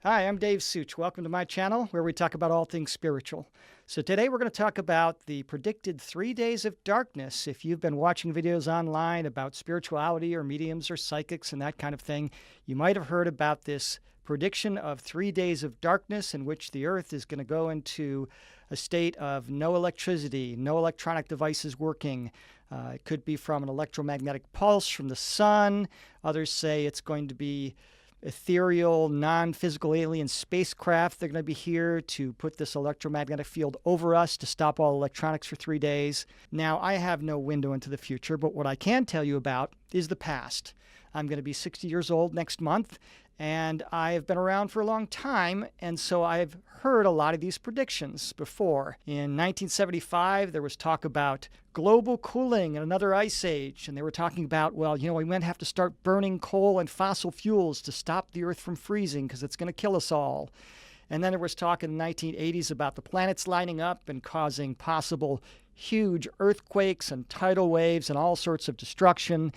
Hi, I'm Dave Such. Welcome to my channel where we talk about all things spiritual. So today we're going to talk about the predicted 3 days of darkness. If you've been watching videos online about spirituality or mediums or psychics and that kind of thing, you might have heard about this prediction of 3 days of darkness in which the earth is going to go into a state of no electricity, no electronic devices working. It could be from an electromagnetic pulse from the sun. Others say it's going to be ethereal, non-physical alien spacecraft. They're going to be here to put this electromagnetic field over us to stop all electronics for 3 days. Now, I have no window into the future, but what I can tell you about is the past. I'm going to be 60 years old next month, and I've been around for a long time, and so I've heard a lot of these predictions before. In 1975, there was talk about global cooling and another ice age, and they were talking about, well, we might have to start burning coal and fossil fuels to stop the Earth from freezing because it's going to kill us all. And then there was talk in the 1980s about the planets lining up and causing possible huge earthquakes and tidal waves and all sorts of destruction.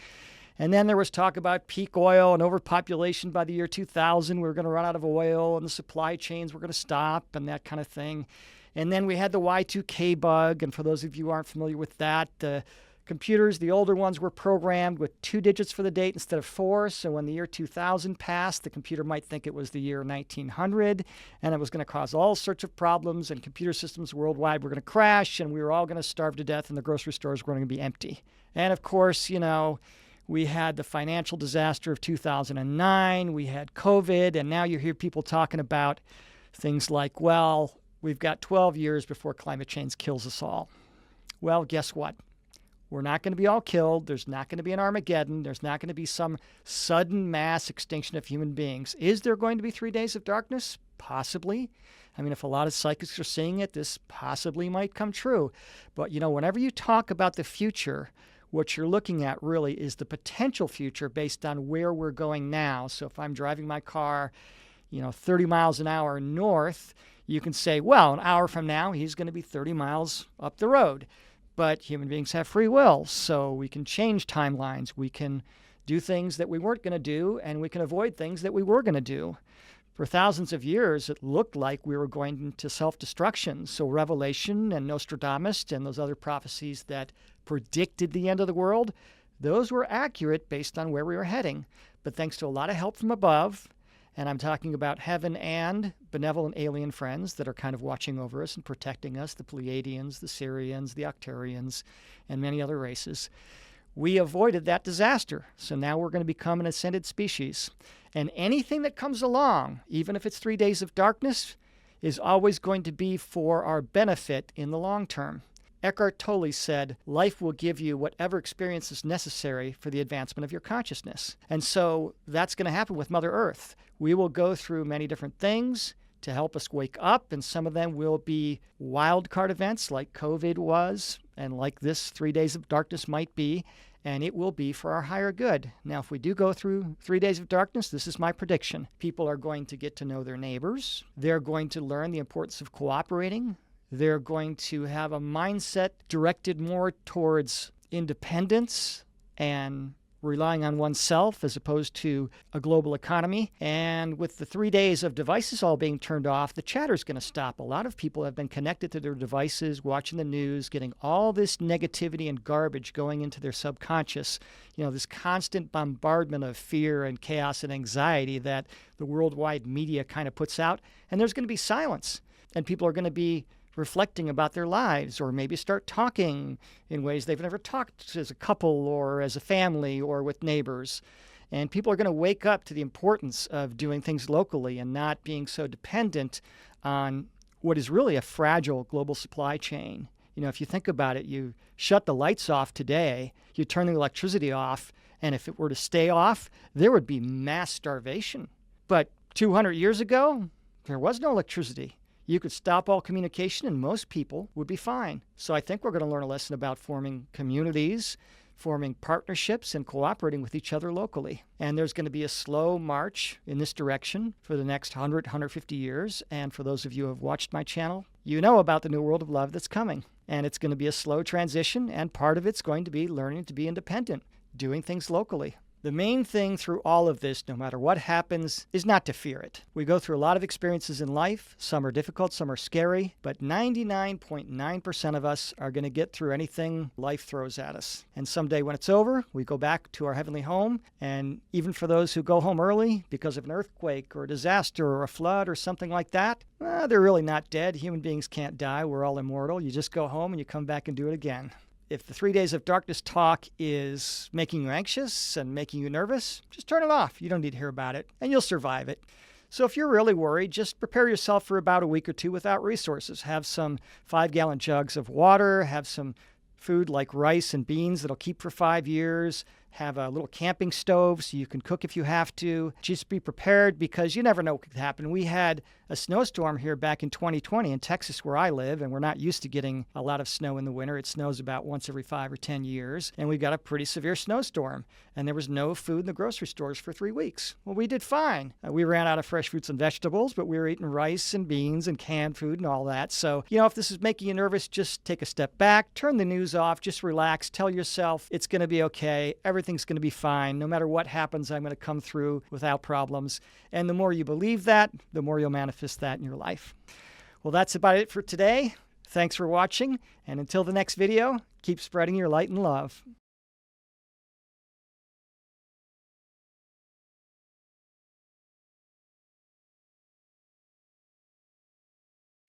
And then there was talk about peak oil and overpopulation by the year 2000. We were going to run out of oil and the supply chains were going to stop and that kind of thing. And then we had the Y2K bug. And for those of you who aren't familiar with that, the computers, the older ones, were programmed with 2 digits for the date instead of 4. So when the year 2000 passed, the computer might think it was the year 1900, and it was going to cause all sorts of problems, and computer systems worldwide were going to crash, and we were all going to starve to death, and the grocery stores were going to be empty. And of course, we had the financial disaster of 2009, we had COVID, and now you hear people talking about things like, well, we've got 12 years before climate change kills us all. Well, guess what? We're not going to be all killed. There's not going to be an Armageddon. There's not going to be some sudden mass extinction of human beings. Is there going to be 3 days of darkness? Possibly. I mean, if a lot of psychics are seeing it, this possibly might come true. But, whenever you talk about the future, what you're looking at really is the potential future based on where we're going now. So if I'm driving my car, 30 miles an hour north, you can say, well, an hour from now, he's going to be 30 miles up the road. But human beings have free will, so we can change timelines. We can do things that we weren't going to do, and we can avoid things that we were going to do. For thousands of years, it looked like we were going into self-destruction. So Revelation and Nostradamus and those other prophecies that predicted the end of the world, those were accurate based on where we were heading. But thanks to a lot of help from above, and I'm talking about heaven and benevolent alien friends that are kind of watching over us and protecting us, the Pleiadians, the Sirians, the Octarians, and many other races, we avoided that disaster. So now we're going to become an ascended species. And anything that comes along, even if it's 3 days of darkness, is always going to be for our benefit in the long term. Eckhart Tolle said, life will give you whatever experience is necessary for the advancement of your consciousness. And so that's going to happen with Mother Earth. We will go through many different things to help us wake up, and some of them will be wild card events like COVID was, and like this 3 days of darkness might be, and it will be for our higher good. Now, if we do go through 3 days of darkness, this is my prediction. People are going to get to know their neighbors. They're going to learn the importance of cooperating. They're going to have a mindset directed more towards independence and relying on oneself as opposed to a global economy. And with the 3 days of devices all being turned off, the chatter's going to stop. A lot of people have been connected to their devices, watching the news, getting all this negativity and garbage going into their subconscious. This constant bombardment of fear and chaos and anxiety that the worldwide media kind of puts out. And there's going to be silence. And people are going to be reflecting about their lives, or maybe start talking in ways they've never talked as a couple or as a family or with neighbors. And people are going to wake up to the importance of doing things locally and not being so dependent on what is really a fragile global supply chain. If you think about it, you shut the lights off today, you turn the electricity off, and if it were to stay off, there would be mass starvation. But 200 years ago, there was no electricity. You could stop all communication and most people would be fine. So I think we're going to learn a lesson about forming communities, forming partnerships, and cooperating with each other locally. And there's going to be a slow march in this direction for the next 100, 150 years. And for those of you who have watched my channel, you know about the new world of love that's coming. And it's going to be a slow transition, and part of it's going to be learning to be independent, doing things locally. The main thing through all of this, no matter what happens, is not to fear it. We go through a lot of experiences in life. Some are difficult, some are scary, but 99.9% of us are going to get through anything life throws at us. And someday when it's over, we go back to our heavenly home. And even for those who go home early because of an earthquake or a disaster or a flood or something like that, they're really not dead. Human beings can't die. We're all immortal. You just go home and you come back and do it again. If the 3 days of darkness talk is making you anxious and making you nervous, just turn it off. You don't need to hear about it, and you'll survive it. So if you're really worried, just prepare yourself for about a week or two without resources. Have some 5-gallon jugs of water, have some food like rice and beans that'll keep for 5 years. Have a little camping stove so you can cook if you have to. Just be prepared because you never know what could happen. We had a snowstorm here back in 2020 in Texas where I live, and we're not used to getting a lot of snow in the winter. It snows about once every 5 or 10 years, and we got a pretty severe snowstorm, and there was no food in the grocery stores for 3 weeks. Well, we did fine. We ran out of fresh fruits and vegetables, but we were eating rice and beans and canned food and all that. So, if this is making you nervous, just take a step back, turn the news off, just relax, tell yourself it's going to be okay, everything's going to be fine. No matter what happens, I'm going to come through without problems. And the more you believe that, the more you'll manifest that in your life. Well, that's about it for today. Thanks for watching. And until the next video, keep spreading your light and love.